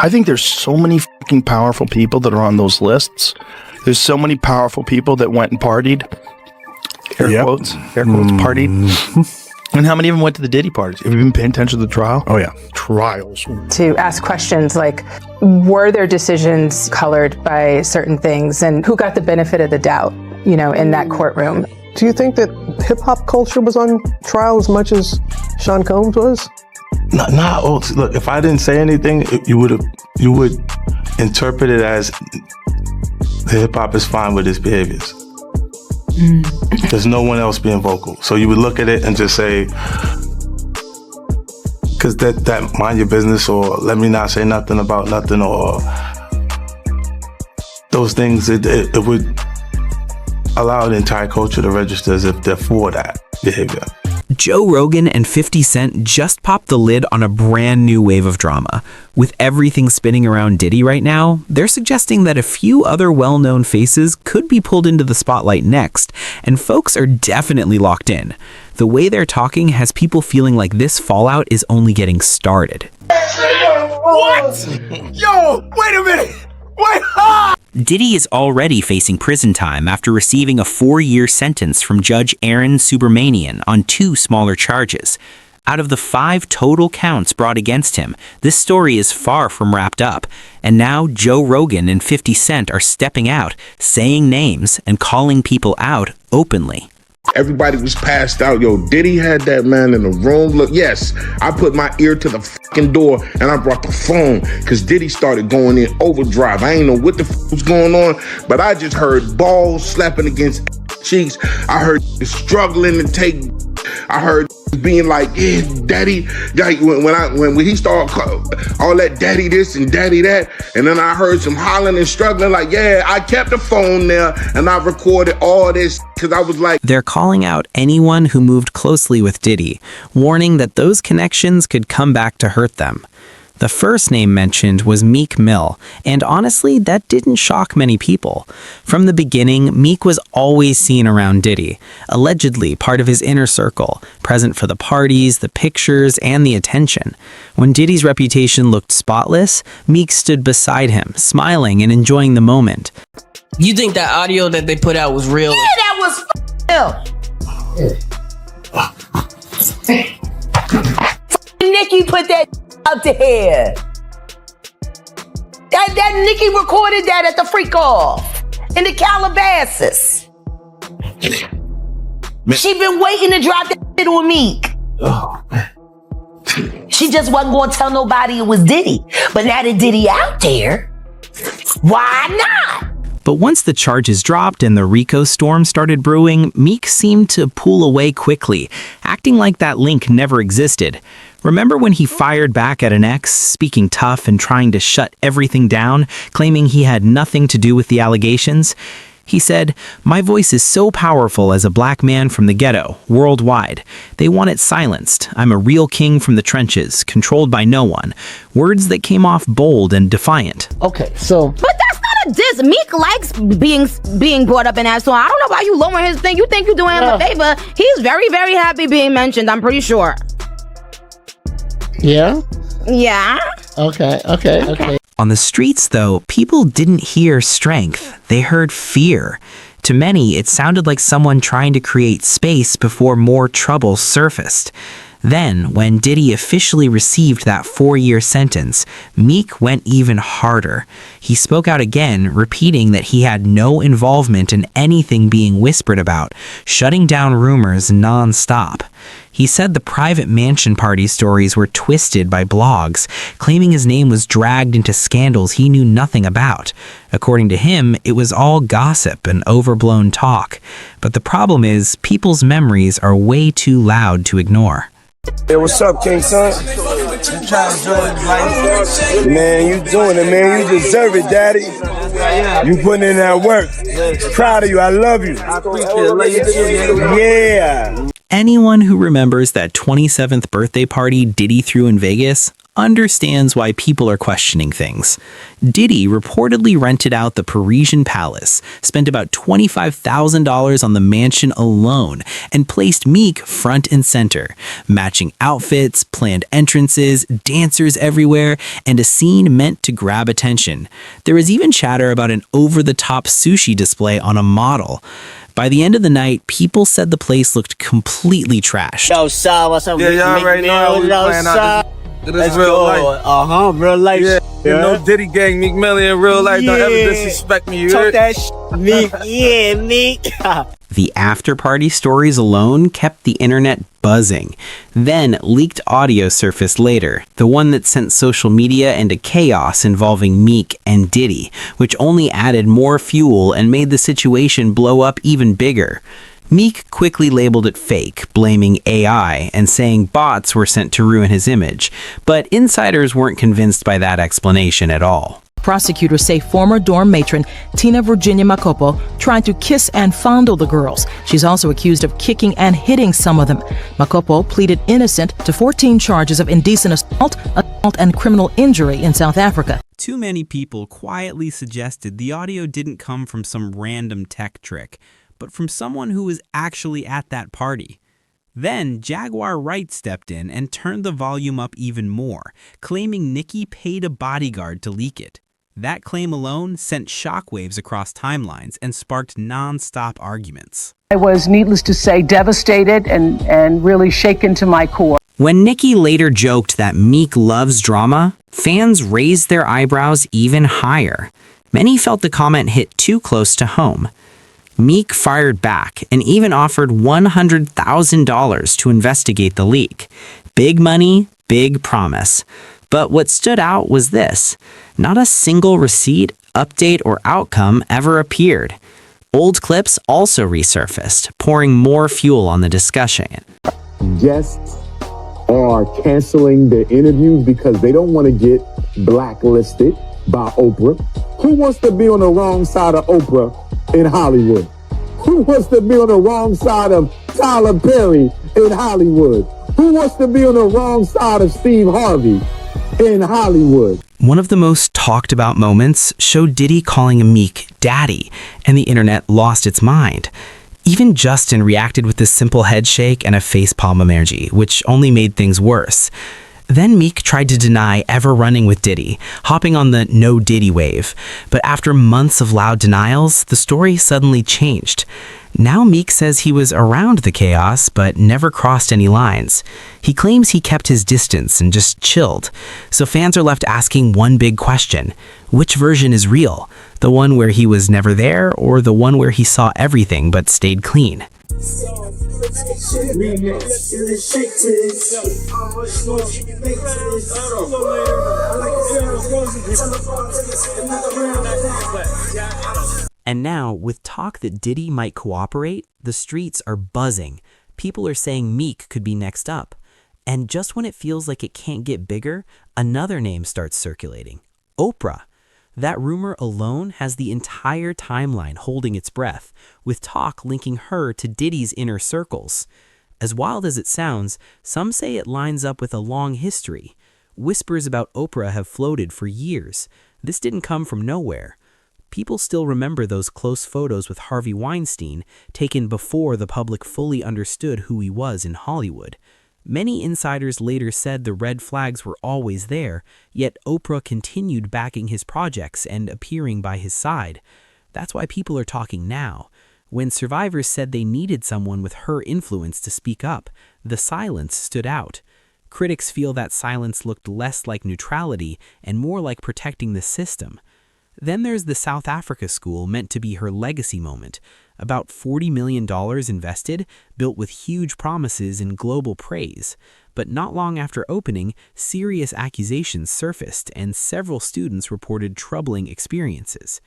I think there's so many fucking powerful people that are on those lists. There's so many powerful people that went and partied. Air quotes, partied. And how many of them went to the Diddy parties? Have you been paying attention to the trial? Oh, yeah. Trials. To ask questions like, were their decisions colored by certain things, and who got the benefit of the doubt, you know, in that courtroom? Do you think that hip-hop culture was on trial as much as Sean Combs was? Look, if I didn't say anything, you would interpret it as the hip-hop is fine with his behaviors. There's no one else being vocal. So you would look at it and just say, because that mind your business, or let me not say nothing about nothing, or those things, it would allow the entire culture to register as if they're for that behavior. Joe Rogan and 50 Cent just popped the lid on a brand new wave of drama. With everything spinning around Diddy right now, they're suggesting that a few other well-known faces could be pulled into the spotlight next, and folks are definitely locked in. The way they're talking has people feeling like this fallout is only getting started. What? Yo, wait a minute! Wait! Diddy is already facing prison time after receiving a 4-year sentence from Judge Aaron Subramanian on 2 smaller charges. Out of the 5 total counts brought against him, this story is far from wrapped up, and now Joe Rogan and 50 Cent are stepping out, saying names, and calling people out openly. Everybody was passed out. Yo, Diddy had that man in the room. Look, yes, I put my ear to the fucking door and I brought the phone because Diddy started going in overdrive. I ain't know what the was going on, but I just heard balls slapping against cheeks. I heard struggling to take. I heard being like, yeah, daddy. Like when he started all that daddy this and daddy that, and then I heard some hollering and struggling. Like, yeah, I kept the phone there and I recorded all this because I was like. They're calling out anyone who moved closely with Diddy, warning that those connections could come back to hurt them. The first name mentioned was Meek Mill, and honestly, that didn't shock many people. From the beginning, Meek was always seen around Diddy, allegedly part of his inner circle, present for the parties, the pictures, and the attention. When Diddy's reputation looked spotless, Meek stood beside him, smiling and enjoying the moment. You think that audio that they put out was real? Yeah, that was real. Nicki put that up to here. That Nicki recorded that at the freak off in the Calabasas. She been waiting to drop that shit on Meek. Oh, man. She just wasn't gonna tell nobody it was Diddy. But now that Diddy out there, why not? But once the charges dropped and the RICO storm started brewing, Meek seemed to pull away quickly, acting like that link never existed. Remember when he fired back at an ex, speaking tough and trying to shut everything down, claiming he had nothing to do with the allegations? He said, "My voice is so powerful as a black man from the ghetto, worldwide. They want it silenced. I'm a real king from the trenches, controlled by no one." Words that came off bold and defiant. Okay, so... But that's not a diss. Meek likes being brought up in that song. I don't know why you lowering his thing. You think you're doing him a favor. He's very, very happy being mentioned, I'm pretty sure. Yeah? Yeah. Okay. On the streets, though, people didn't hear strength. They heard fear. To many, it sounded like someone trying to create space before more trouble surfaced. Then, when Diddy officially received that 4-year sentence, Meek went even harder. He spoke out again, repeating that he had no involvement in anything being whispered about, shutting down rumors non-stop. He said the private mansion party stories were twisted by blogs, claiming his name was dragged into scandals he knew nothing about. According to him, it was all gossip and overblown talk. But the problem is, people's memories are way too loud to ignore. Hey, what's up, King Son? You trying to enjoy life? Man, you doing it, man. You deserve it, Daddy. You putting in that work. Proud of you. I love you. I appreciate it. Love you too, man. Yeah. Anyone who remembers that 27th birthday party Diddy threw in Vegas understands why people are questioning things. Diddy reportedly rented out the Parisian palace, spent about $25,000 on the mansion alone, and placed Meek front and center. Matching outfits, planned entrances, dancers everywhere, and a scene meant to grab attention. There was even chatter about an over-the-top sushi display on a model. By the end of the night, people said the place looked completely trashed. Yo, Sal, what's up? Yeah, y'all already know how we playing out this. Let's real go. life. Real life. Yeah, shit, you know Diddy gang, Meek Mill in real life. Don't ever disrespect me, you Talk heard? that shit, Meek. Yeah, Meek. The after-party stories alone kept the internet buzzing. Then, leaked audio surfaced later, the one that sent social media into chaos involving Meek and Diddy, which only added more fuel and made the situation blow up even bigger. Meek quickly labeled it fake, blaming AI and saying bots were sent to ruin his image, but insiders weren't convinced by that explanation at all. Prosecutors say former dorm matron Tina Virginia Makopo tried to kiss and fondle the girls. She's also accused of kicking and hitting some of them. Makopo pleaded innocent to 14 charges of indecent assault, and criminal injury in South Africa. Too many people quietly suggested the audio didn't come from some random tech trick, but from someone who was actually at that party. Then, Jaguar Wright stepped in and turned the volume up even more, claiming Nicki paid a bodyguard to leak it. That claim alone sent shockwaves across timelines and sparked non-stop arguments. I was, needless to say, devastated and really shaken to my core. When Nicki later joked that Meek loves drama, fans raised their eyebrows even higher. Many felt the comment hit too close to home. Meek fired back and even offered $100,000 to investigate the leak. Big money, big promise. But what stood out was this: not a single receipt, update, or outcome ever appeared. Old clips also resurfaced, pouring more fuel on the discussion. Guests are canceling their interviews because they don't want to get blacklisted by Oprah. Who wants to be on the wrong side of Oprah in Hollywood? Who wants to be on the wrong side of Tyler Perry in Hollywood? Who wants to be on the wrong side of Steve Harvey in Hollywood? One of the most talked about moments showed Diddy calling Meek daddy, and the internet lost its mind. Even Justin reacted with a simple head shake and a facepalm emoji, which only made things worse. Then Meek tried to deny ever running with Diddy, hopping on the no Diddy wave. But after months of loud denials, the story suddenly changed. Now Meek says he was around the chaos, but never crossed any lines. He claims he kept his distance and just chilled. So fans are left asking one big question: which version is real? The one where he was never there, or the one where he saw everything but stayed clean? And now, with talk that Diddy might cooperate, the streets are buzzing. People are saying Meek could be next up. And just when it feels like it can't get bigger, another name starts circulating: Oprah. That rumor alone has the entire timeline holding its breath, with talk linking her to Diddy's inner circles. As wild as it sounds, some say it lines up with a long history. Whispers about Oprah have floated for years. This didn't come from nowhere. People still remember those close photos with Harvey Weinstein, taken before the public fully understood who he was in Hollywood. Many insiders later said the red flags were always there, yet Oprah continued backing his projects and appearing by his side. That's why people are talking now. When survivors said they needed someone with her influence to speak up, the silence stood out. Critics feel that silence looked less like neutrality and more like protecting the system. Then there's the South Africa school meant to be her legacy moment. About $40 million invested, built with huge promises and global praise. But not long after opening, serious accusations surfaced and several students reported troubling experiences.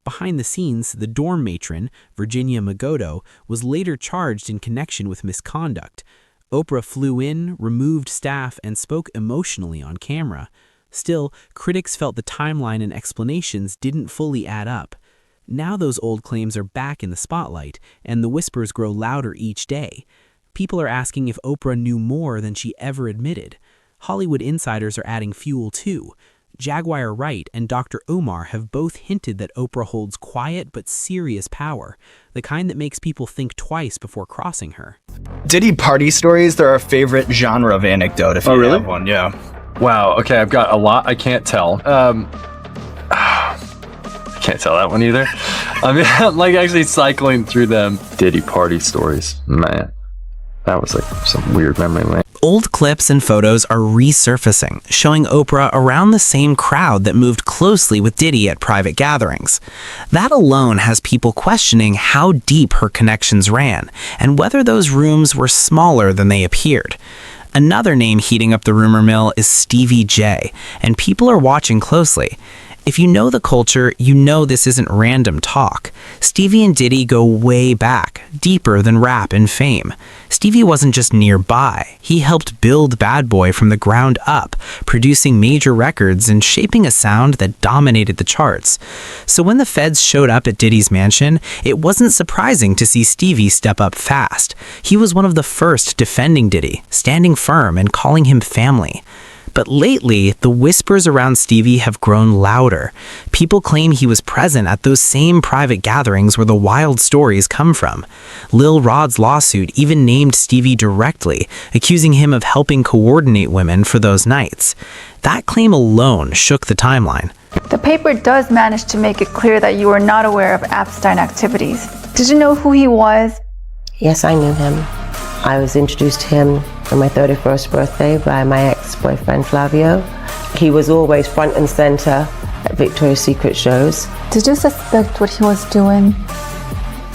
Behind the scenes, the dorm matron, Virginia Magodo, was later charged in connection with misconduct. Oprah flew in, removed staff, and spoke emotionally on camera. Still, critics felt the timeline and explanations didn't fully add up. Now those old claims are back in the spotlight, and the whispers grow louder each day. People are asking if Oprah knew more than she ever admitted. Hollywood insiders are adding fuel too. Jaguar Wright and Dr. Omar have both hinted that Oprah holds quiet but serious power, the kind that makes people think twice before crossing her. Diddy party stories, they're our favorite genre of anecdote, if you have one, yeah. Wow, okay, I've got a lot I can't tell. I can't tell that one either. I mean, I'm like actually cycling through them. Diddy party stories, man. That was like some weird memory lane. Old clips and photos are resurfacing, showing Oprah around the same crowd that moved closely with Diddy at private gatherings. That alone has people questioning how deep her connections ran, and whether those rooms were smaller than they appeared. Another name heating up the rumor mill is Stevie J, and people are watching closely. If you know the culture, you know this isn't random talk. Stevie and Diddy go way back, deeper than rap and fame. Stevie wasn't just nearby. He helped build Bad Boy from the ground up, producing major records and shaping a sound that dominated the charts. So when the feds showed up at Diddy's mansion, it wasn't surprising to see Stevie step up fast. He was one of the first defending Diddy, standing firm and calling him family. But lately, the whispers around Stevie have grown louder. People claim he was present at those same private gatherings where the wild stories come from. Lil Rod's lawsuit even named Stevie directly, accusing him of helping coordinate women for those nights. That claim alone shook the timeline. The paper does manage to make it clear that you were not aware of Epstein activities. Did you know who he was? Yes, I knew him. I was introduced to him on my 31st birthday by my ex-boyfriend Flavio. He was always front and center at Victoria's Secret shows. Did you suspect what he was doing?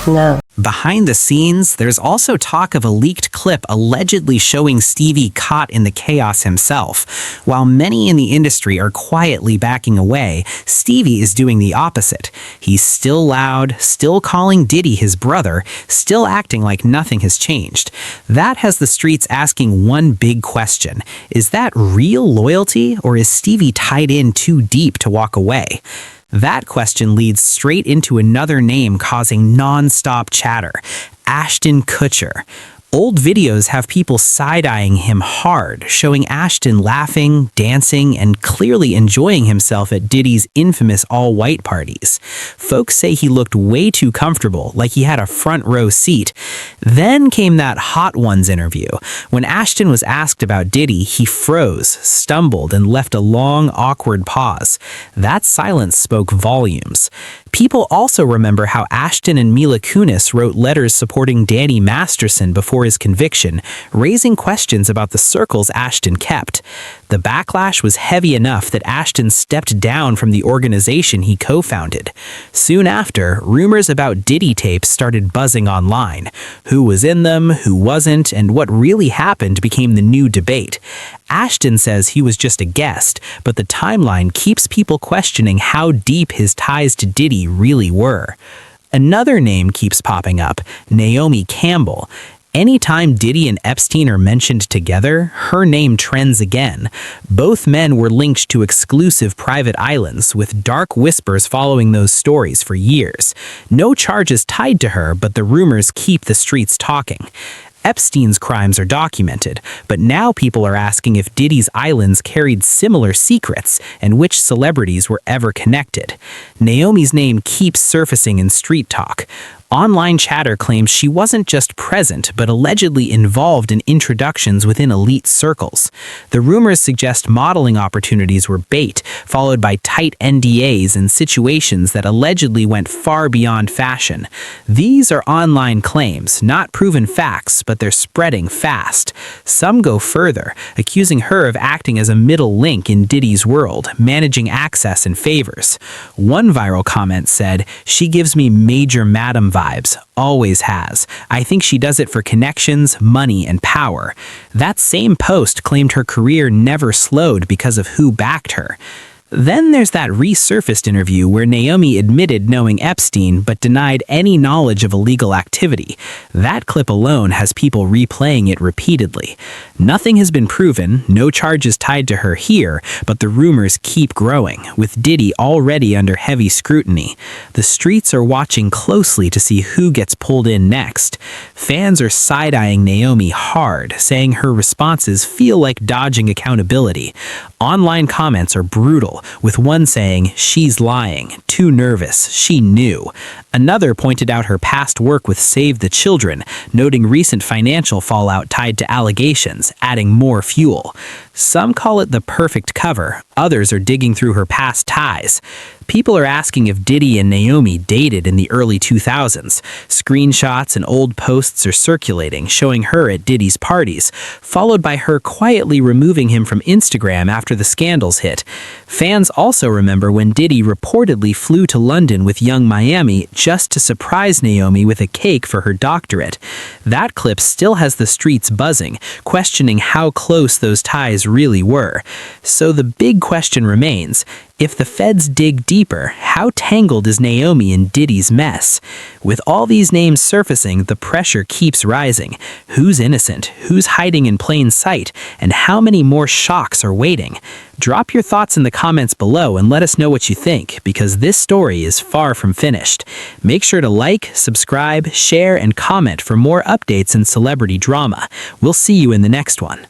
No. Behind the scenes, there's also talk of a leaked clip allegedly showing Stevie caught in the chaos himself. While many in the industry are quietly backing away, Stevie is doing the opposite. He's still loud, still calling Diddy his brother, still acting like nothing has changed. That has the streets asking one big question. Is that real loyalty, or is Stevie tied in too deep to walk away? That question leads straight into another name causing non-stop chatter, Ashton Kutcher. Old videos have people side-eyeing him hard, showing Ashton laughing, dancing, and clearly enjoying himself at Diddy's infamous all-white parties. Folks say he looked way too comfortable, like he had a front row seat. Then came that Hot Ones interview. When Ashton was asked about Diddy, he froze, stumbled, and left a long, awkward pause. That silence spoke volumes. People also remember how Ashton and Mila Kunis wrote letters supporting Danny Masterson before his conviction, raising questions about the circles Ashton kept. The backlash was heavy enough that Ashton stepped down from the organization he co-founded. Soon after, rumors about Diddy tapes started buzzing online. Who was in them, who wasn't, and what really happened became the new debate. Ashton says he was just a guest, but the timeline keeps people questioning how deep his ties to Diddy really were. Another name keeps popping up, Naomi Campbell. Anytime Diddy and Epstein are mentioned together, her name trends again. Both men were linked to exclusive private islands, with dark whispers following those stories for years. No charges tied to her, but the rumors keep the streets talking. Epstein's crimes are documented, but now people are asking if Diddy's islands carried similar secrets and which celebrities were ever connected. Naomi's name keeps surfacing in street talk. Online chatter claims she wasn't just present, but allegedly involved in introductions within elite circles. The rumors suggest modeling opportunities were bait, followed by tight NDAs and situations that allegedly went far beyond fashion. These are online claims, not proven facts, but they're spreading fast. Some go further, accusing her of acting as a middle link in Diddy's world, managing access and favors. One viral comment said, "She gives me major madam vibes, always has. I think she does it for connections, money, and power." That same post claimed her career never slowed because of who backed her. Then there's that resurfaced interview where Naomi admitted knowing Epstein but denied any knowledge of illegal activity. That clip alone has people replaying it repeatedly. Nothing has been proven, no charges tied to her here, but the rumors keep growing, with Diddy already under heavy scrutiny. The streets are watching closely to see who gets pulled in next. Fans are side-eyeing Naomi hard, saying her responses feel like dodging accountability. Online comments are brutal, with one saying, "She's lying, too nervous, she knew." Another pointed out her past work with Save the Children, noting recent financial fallout tied to allegations, adding more fuel. Some call it the perfect cover, others are digging through her past ties. People are asking if Diddy and Naomi dated in the early 2000s. Screenshots and old posts are circulating, showing her at Diddy's parties, followed by her quietly removing him from Instagram after the scandals hit. Fans also remember when Diddy reportedly flew to London with Young Miami just to surprise Naomi with a cake for her doctorate. That clip still has the streets buzzing, questioning how close those ties really were. So the big question remains, if the feds dig deeper, how tangled is Naomi in Diddy's mess? With all these names surfacing, the pressure keeps rising. Who's innocent? Who's hiding in plain sight? And how many more shocks are waiting? Drop your thoughts in the comments below and let us know what you think, because this story is far from finished. Make sure to like, subscribe, share, and comment for more updates in celebrity drama. We'll see you in the next one.